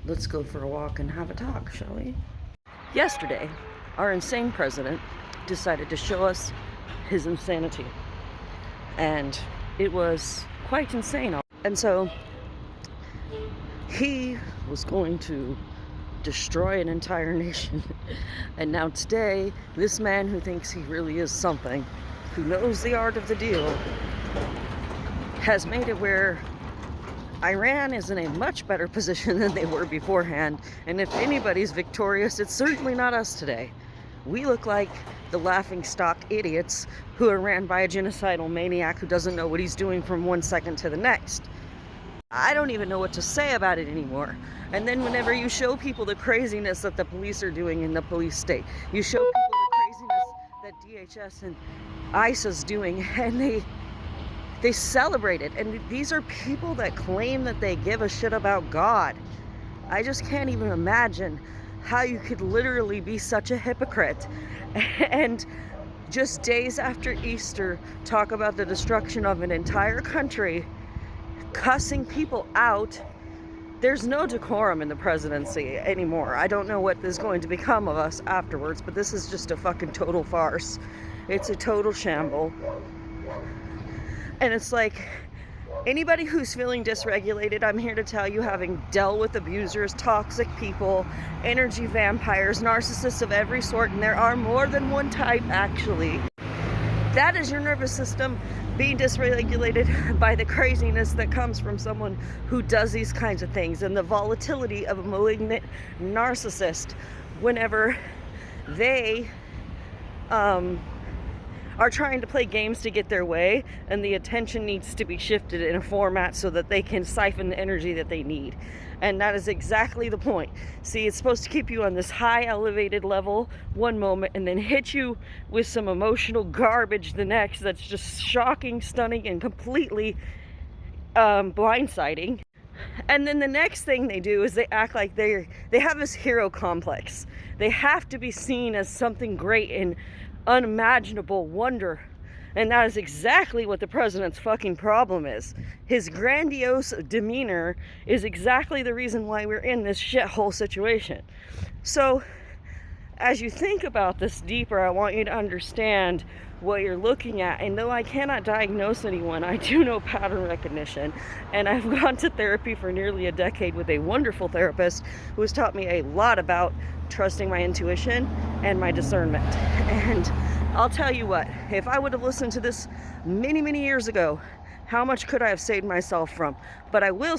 Let's go for a walk and have a talk, shall we? Yesterday, our insane president decided to show us his insanity. And it was quite insane. And so he was going to destroy an entire nation. And now today, this man who thinks he really is something, who knows the art of the deal, has made it where Iran is in a much better position than they were beforehand. And if anybody's victorious, it's certainly not us today. We look like the laughingstock idiots who are ran by a genocidal maniac who doesn't know what he's doing from one second to the next. I don't even know what to say about it anymore. And then whenever you show people the craziness that the police are doing in the police state, you show people the craziness that DHS and ICE is doing, and they celebrate it. And these are people that claim that they give a shit about God. I just can't even imagine how you could literally be such a hypocrite and just days after Easter talk about the destruction of an entire country, cussing people out. There's no decorum in the presidency anymore. I don't know what is going to become of us afterwards, but this is just a fucking total farce. It's a total shamble. And it's like, anybody who's feeling dysregulated, I'm here to tell you, having dealt with abusers, toxic people, energy vampires, narcissists of every sort, and there are more than one type actually. That is your nervous system being dysregulated by the craziness that comes from someone who does these kinds of things, and the volatility of a malignant narcissist whenever they are trying to play games to get their way, and the attention needs to be shifted in a format so that they can siphon the energy that they need. And that is exactly the point. See, it's supposed to keep you on this high elevated level one moment and then hit you with some emotional garbage the next that's just shocking, stunning, and completely blindsiding. And then the next thing they do is they act like they have this hero complex. They have to be seen as something great and unimaginable wonder. And that is exactly what the president's fucking problem is. His grandiose demeanor is exactly the reason why we're in this shithole situation. So, as you think about this deeper, I want you to understand what you're looking at. And though I cannot diagnose anyone, I do know pattern recognition. And I've gone to therapy for nearly a decade with a wonderful therapist who has taught me a lot about trusting my intuition and my discernment. And I'll tell you what, if I would have listened to this many, many years ago, how much could I have saved myself from? But I will.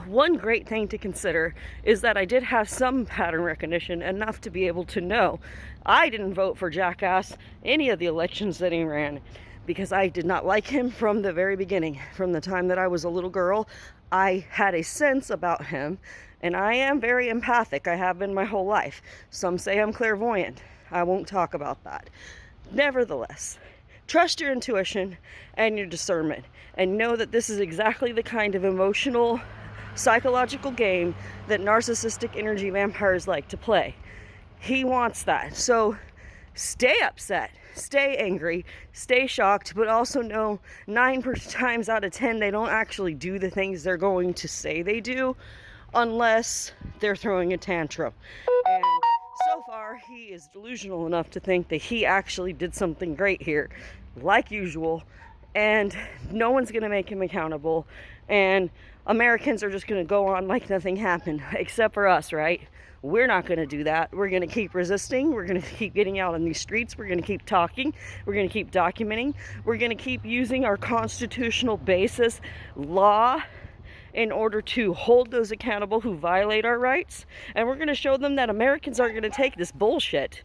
One great thing to consider is that I did have some pattern recognition, enough to be able to know I didn't vote for Jackass any of the elections that he ran, because I did not like him from the very beginning. From the time that I was a little girl, I had a sense about him, and I am very empathic. I have been my whole life. Some say I'm clairvoyant. I won't talk about that. Nevertheless, trust your intuition and your discernment, and know that this is exactly the kind of emotional, psychological game that narcissistic energy vampires like to play. He wants that. So stay upset, stay angry, stay shocked, but also know 9 times out of 10 they don't actually do the things they're going to say they do unless they're throwing a tantrum. And so far, he is delusional enough to think that he actually did something great here, like usual, and no one's going to make him accountable, and Americans are just going to go on like nothing happened, except for us, right? We're not going to do that. We're going to keep resisting. We're going to keep getting out on these streets. We're going to keep talking. We're going to keep documenting. We're going to keep using our constitutional basis, law, in order to hold those accountable who violate our rights. And we're going to show them that Americans aren't going to take this bullshit.